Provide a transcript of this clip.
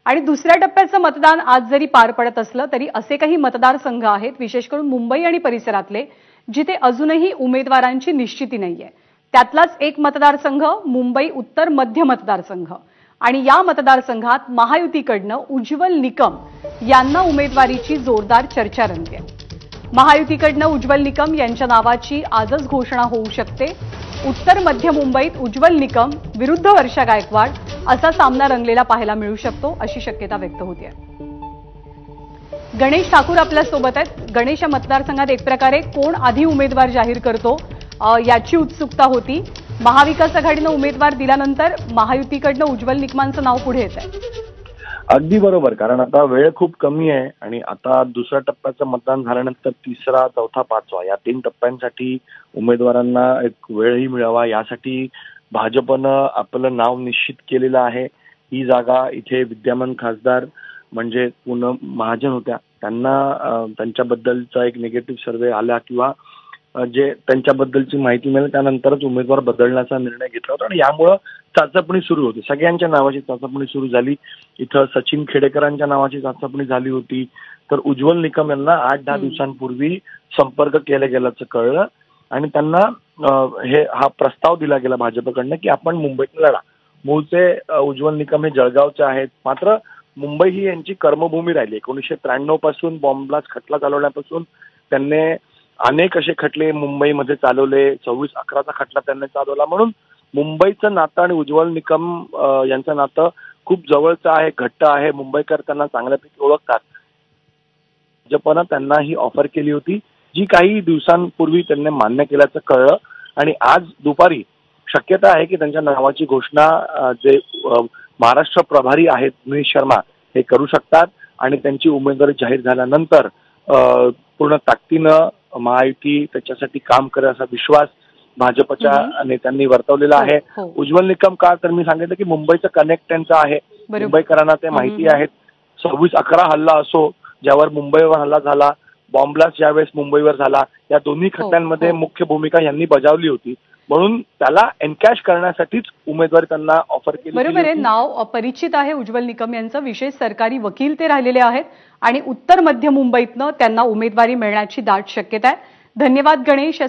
आणि दुसऱ्या टप्प्याचं मतदान आज जरी पार पडत असलं तरी असे काही मतदारसंघ आहेत विशेष करून मुंबई आणि परिसरातले जिथे अजूनही उमेदवारांची निश्चिती नाहीये। त्यातलाच एक मतदारसंघ मुंबई उत्तर मध्य मतदारसंघ आणि या मतदारसंघात महायुतीकडनं उज्ज्वल निकम यांना उमेदवारीची जोरदार चर्चा रंगते। महायुतीकडनं उज्ज्वल निकम यांच्या नावाची आजच घोषणा होऊ शकते। उत्तर मध्य मुंबईत उज्ज्वल निकम विरुद्ध वर्षा गायकवाड असा सामना रंगलेला पाहायला मिळू शकतो अशी शक्यता व्यक्त होते। गणेश ठाकूर आपल्या सोबत आहेत। गणेश या मतदारसंघात एक प्रकारे कोण आधी उमेदवार जाहीर करतो याची उत्सुकता होती। महाविकास आघाडीने उमेदवार दिल्यानंतर महायुतीकडनं उज्ज्वल निकमांचं नाव पुढे येत आहे। अगदी बरोबर, कारण आता वेळ खूप कमी आहे आणि आता दुसऱ्या टप्प्याचं मतदान झाल्यानंतर तिसरा, चौथा, पाचवा या 3 टप्प्यांसाठी उमेदवारांना एक वेळही मिळावा यासाठी भाजपनं आपलं नाव निश्चित केलेलं आहे। ही जागा इथे विद्यमान खासदार म्हणजे पूनम महाजन होत्या, त्यांना त्यांच्याबद्दलचा एक निगेटिव्ह सर्वे आला किंवा जे त्यांच्याबद्दलची माहिती मिळेल त्यानंतरच उमेदवार बदलण्याचा निर्णय घेतला होता आणि यामुळे चाचपणी सुरू होती। सगळ्यांच्या नावाची चाचपणी सुरू झाली। इथं सचिन खेडेकरांच्या नावाची चाचपणी झाली होती, तर उज्ज्वल निकम यांना 8-10 दिवसांपूर्वी संपर्क केला गेल्याचं कळलं आणि त्यांना हा प्रस्ताव दिला गेला भाजपकडनं की आपण मुंबईत लढा। मूळचे उज्ज्वल निकम हे जळगावचे आहेत, मात्र मुंबई ही यांची कर्मभूमी राहिली। 1993 पासून बॉम्ब ब्लास्ट खटला चालवण्यापासून त्यांनी अनेक असे खटले मुंबईमध्ये चालवले। 26/11चा खटला त्यांनी चालवला, म्हणून मुंबईचं नातं आणि उज्ज्वल निकम यांचं नातं खूप जवळचं आहे, घट्ट आहे। मुंबईकर त्यांना चांगल्यापैकी ओळखतात। भाजपनं त्यांना ही ऑफर केली होती जी काही दिवसांपूर्वी त्यांनी मान्य केल्याचं कळलं आणि आज दुपारी शक्यता आहे की त्यांच्या नावाची घोषणा जे महाराष्ट्र प्रभारी आहेत मनीष शर्मा हे करू शकतात आणि त्यांची उमेदवारी जाहीर झाल्यानंतर पूर्ण ताकदीनं महायुती त्याच्यासाठी काम करेल असा विश्वास भाजपच्या नेत्यांनी वर्तवलेला आहे। उज्ज्वल निकम का तर मी सांगितलं की मुंबईचं कनेक्ट त्यांचं आहे, मुंबईकरांना ते माहिती आहेत। 26/11 हल्ला असो ज्यावर मुंबईवर हल्ला झाला, बॉम्ब ब्लास्ट ज्यावेळेस मुंबईवर झाला, या दोन्ही खटल्यांमध्ये मुख्य भूमिका यांनी बजावली होती, म्हणून त्याला एनकॅश करण्यासाठीच उमेदवारी त्यांना ऑफर केली। बरोबर आहे, नाव परिचित आहे उज्ज्वल निकम यांचं। विशेष सरकारी वकील ते राहिलेले आहेत आणि उत्तर मध्य मुंबईतनं त्यांना उमेदवारी मिळण्याची दाट शक्यता आहे। धन्यवाद गणेश या